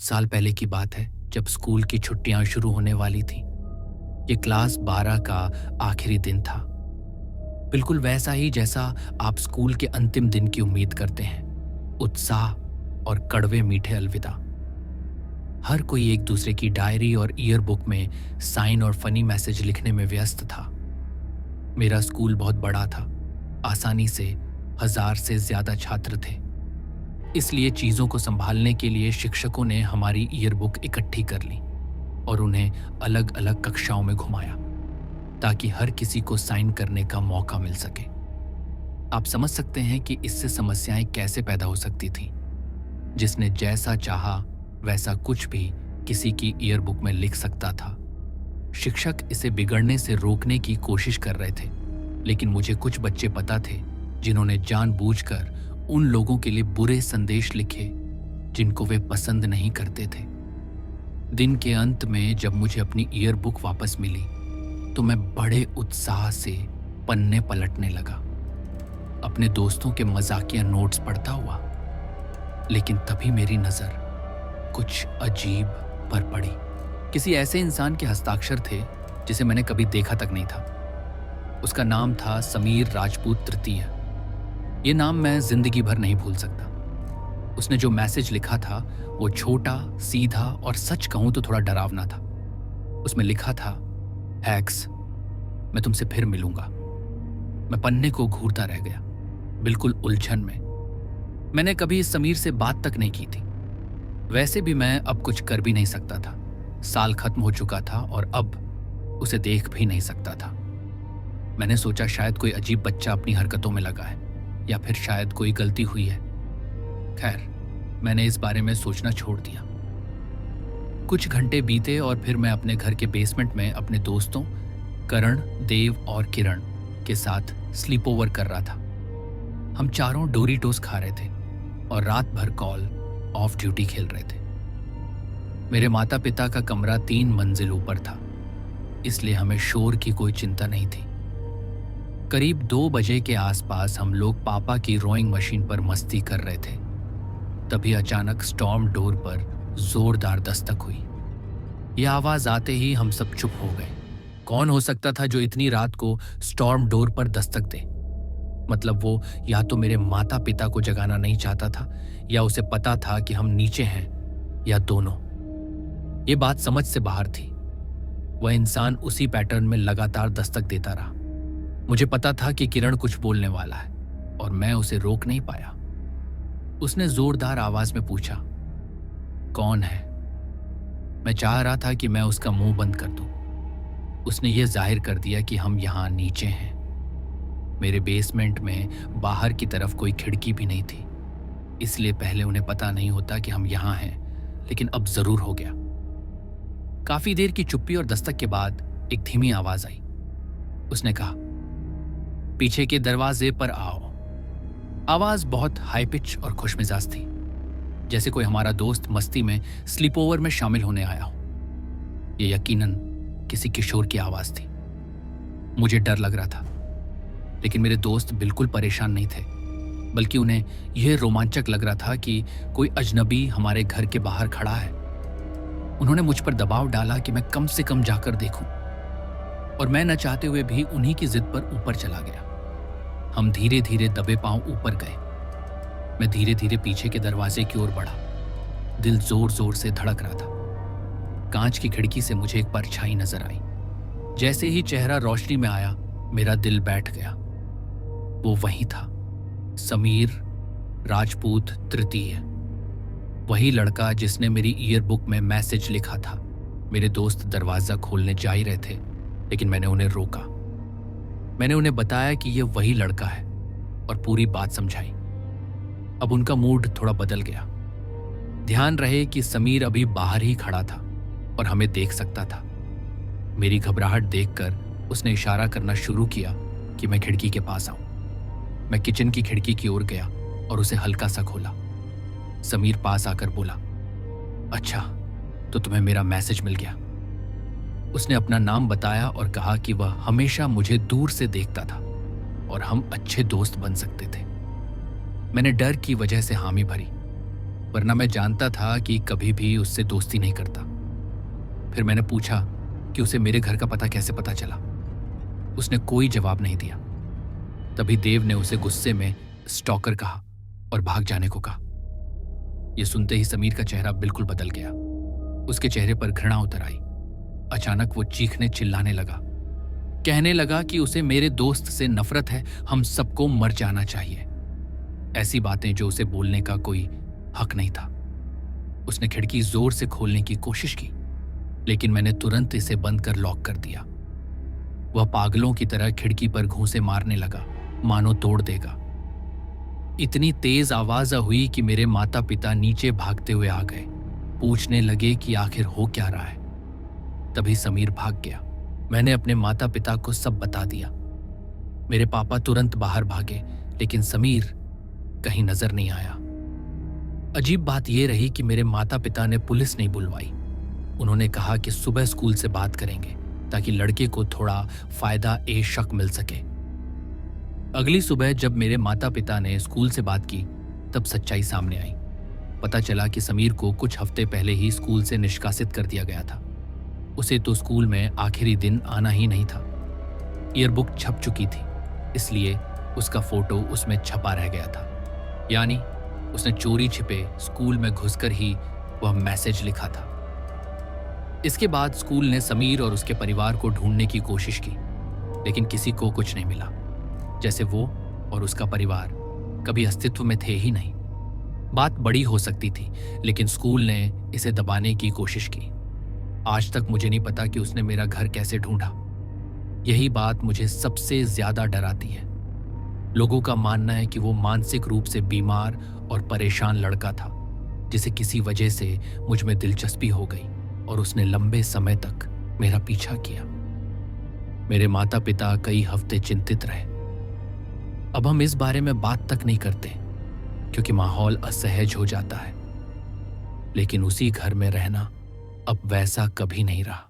साल पहले की बात है, जब स्कूल की छुट्टियां शुरू होने वाली थी। ये क्लास 12 का आखिरी दिन था। बिल्कुल वैसा ही जैसा आप स्कूल के अंतिम दिन की उम्मीद करते हैं। उत्साह और कड़वे मीठे अलविदा। हर कोई एक दूसरे की डायरी और ईयर बुक में साइन और फनी मैसेज लिखने में व्यस्त था। मेरा स्कूल बहुत बड़ा था। आसानी से 1000 से ज्यादा छात्र थे। इसलिए चीजों को संभालने के लिए शिक्षकों ने हमारी ईयर बुक इकट्ठी कर ली और उन्हें अलग अलग कक्षाओं में घुमाया ताकि हर किसी को साइन करने का मौका मिल सके। आप समझ सकते हैं कि इससे समस्याएं कैसे पैदा हो सकती थीं। जिसने जैसा चाहा वैसा कुछ भी किसी की ईयर बुक में लिख सकता था। शिक्षक इसे बिगड़ने से रोकने की कोशिश कर रहे थे, लेकिन मुझे कुछ बच्चे पता थे जिन्होंने जानबूझकर उन लोगों के लिए बुरे संदेश लिखे जिनको वे पसंद नहीं करते थे। दिन के अंत में जब मुझे अपनी ईयर बुक वापस मिली तो मैं बड़े उत्साह से पन्ने पलटने लगा, अपने दोस्तों के मजाकिया नोट्स पढ़ता हुआ। लेकिन तभी मेरी नजर कुछ अजीब पर पड़ी। किसी ऐसे इंसान के हस्ताक्षर थे जिसे मैंने कभी देखा तक नहीं था। उसका नाम था समीर राजपूत तृतीय। ये नाम मैं जिंदगी भर नहीं भूल सकता। उसने जो मैसेज लिखा था वो छोटा, सीधा और सच कहूं तो थोड़ा डरावना था। उसमें लिखा था, हैक्स, मैं तुमसे फिर मिलूंगा। मैं पन्ने को घूरता रह गया, बिल्कुल उलझन में। मैंने कभी समीर से बात तक नहीं की थी। वैसे भी मैं अब कुछ कर भी नहीं सकता था। साल खत्म हो चुका था और अब उसे देख भी नहीं सकता था। मैंने सोचा शायद कोई अजीब बच्चा अपनी हरकतों में लगा है या फिर शायद कोई गलती हुई है। खैर, मैंने इस बारे में सोचना छोड़ दिया। कुछ घंटे बीते और फिर मैं अपने घर के बेसमेंट में अपने दोस्तों करण, देव और किरण के साथ स्लीप ओवर कर रहा था। हम चारों डोरीटोस खा रहे थे और रात भर कॉल ऑफ ड्यूटी खेल रहे थे। मेरे माता पिता का कमरा 3 मंजिल ऊपर था, इसलिए हमें शोर की कोई चिंता नहीं थी। करीब 2 बजे के आसपास हम लोग पापा की रोइंग मशीन पर मस्ती कर रहे थे। तभी अचानक स्टॉर्म डोर पर जोरदार दस्तक हुई। यह आवाज आते ही हम सब चुप हो गए। कौन हो सकता था जो इतनी रात को स्टॉर्म डोर पर दस्तक दे? मतलब वो या तो मेरे माता पिता को जगाना नहीं चाहता था या उसे पता था कि हम नीचे हैं, या दोनों। ये बात समझ से बाहर थी। वह इंसान उसी पैटर्न में लगातार दस्तक देता रहा। मुझे पता था कि किरण कुछ बोलने वाला है और मैं उसे रोक नहीं पाया। उसने जोरदार आवाज में पूछा, कौन है? मैं चाह रहा था कि मैं उसका मुंह बंद कर दूं। उसने यह जाहिर कर दिया कि हम यहां नीचे हैं। मेरे बेसमेंट में बाहर की तरफ कोई खिड़की भी नहीं थी, इसलिए पहले उन्हें पता नहीं होता कि हम यहां हैं, लेकिन अब जरूर हो गया। काफी देर की चुप्पी और दस्तक के बाद एक धीमी आवाज आई। उसने कहा, पीछे के दरवाजे पर आओ। आवाज बहुत हाई पिच और खुशमिजाज थी, जैसे कोई हमारा दोस्त मस्ती में स्लीप ओवर में शामिल होने आया हो। यह यकीनन किसी किशोर की आवाज थी। मुझे डर लग रहा था, लेकिन मेरे दोस्त बिल्कुल परेशान नहीं थे, बल्कि उन्हें यह रोमांचक लग रहा था कि कोई अजनबी हमारे घर के बाहर खड़ा है। उन्होंने मुझ पर दबाव डाला कि मैं कम से कम जाकर देखूं, और मैं न चाहते हुए भी उन्हीं की जिद पर ऊपर चला गया। हम धीरे धीरे दबे पांव ऊपर गए। मैं धीरे धीरे पीछे के दरवाजे की ओर बढ़ा। दिल जोर जोर से धड़क रहा था। कांच की खिड़की से मुझे एक परछाई नजर आई। जैसे ही चेहरा रोशनी में आया, मेरा दिल बैठ गया। वो वही था, समीर राजपूत तृतीय। वही लड़का जिसने मेरी ईयर बुक में मैसेज लिखा था। मेरे दोस्त दरवाजा खोलने जा ही रहे थे, लेकिन मैंने उन्हें रोका। मैंने उन्हें बताया कि यह वही लड़का है और पूरी बात समझाई। अब उनका मूड थोड़ा बदल गया। ध्यान रहे कि समीर अभी बाहर ही खड़ा था और हमें देख सकता था। मेरी घबराहट देखकर उसने इशारा करना शुरू किया कि मैं खिड़की के पास आऊं। मैं किचन की खिड़की की ओर गया और उसे हल्का सा खोला। समीर पास आकर बोला, अच्छा, तो तुम्हें मेरा मैसेज मिल गया। उसने अपना नाम बताया और कहा कि वह हमेशा मुझे दूर से देखता था और हम अच्छे दोस्त बन सकते थे। मैंने डर की वजह से हामी भरी। वरना मैं जानता था कि कभी भी उससे दोस्ती नहीं करता। फिर मैंने पूछा कि उसे मेरे घर का पता कैसे पता चला। उसने कोई जवाब नहीं दिया। तभी देव ने उसे गुस्से में स्टॉकर कहा और भाग जाने को कहा। यह सुनते ही समीर का चेहरा बिल्कुल बदल गया। उसके चेहरे पर घृणा उतर आई। अचानक वो चीखने चिल्लाने लगा, कहने लगा कि उसे मेरे दोस्त से नफरत है, हम सबको मर जाना चाहिए। ऐसी बातें जो उसे बोलने का कोई हक नहीं था। उसने खिड़की जोर से खोलने की कोशिश की, लेकिन मैंने तुरंत इसे बंद कर लॉक कर दिया। वह पागलों की तरह खिड़की पर घूंसे मारने लगा, मानो तोड़ देगा। इतनी तेज आवाज हुई कि मेरे माता पिता नीचे भागते हुए आ गए। पूछने लगे कि आखिर हो क्या रहा है। तभी समीर भाग गया। मैंने अपने माता पिता को सब बता दिया। मेरे पापा तुरंत बाहर भागे, लेकिन समीर कहीं नजर नहीं आया। अजीब बात यह रही कि मेरे माता पिता ने पुलिस नहीं बुलवाई। उन्होंने कहा कि सुबह स्कूल से बात करेंगे ताकि लड़के को थोड़ा फायदा ए शक मिल सके। अगली सुबह जब मेरे माता पिता ने स्कूल से बात की, तब सच्चाई सामने आई। पता चला कि समीर को कुछ हफ्ते पहले ही स्कूल से निष्कासित कर दिया गया था। उसे तो स्कूल में आखिरी दिन आना ही नहीं था। ईयरबुक छप चुकी थी, इसलिए उसका फोटो उसमें छपा रह गया था। यानी उसने चोरी छिपे स्कूल में घुसकर ही वह मैसेज लिखा था। इसके बाद स्कूल ने समीर और उसके परिवार को ढूंढने की कोशिश की, लेकिन किसी को कुछ नहीं मिला, जैसे वो और उसका परिवार कभी अस्तित्व में थे ही नहीं। बात बड़ी हो सकती थी, लेकिन स्कूल ने इसे दबाने की कोशिश की। आज तक मुझे नहीं पता कि उसने मेरा घर कैसे ढूंढा। यही बात मुझे सबसे ज्यादा डराती है। लोगों का मानना है कि वो मानसिक रूप से बीमार और परेशान लड़का था, जिसे किसी वजह से मुझ में दिलचस्पी हो गई और उसने लंबे समय तक मेरा पीछा किया। मेरे माता पिता कई हफ्ते चिंतित रहे। अब हम इस बारे में बात तक नहीं करते, क्योंकि माहौल असहज हो जाता है। लेकिन उसी घर में रहना अब वैसा कभी नहीं रहा।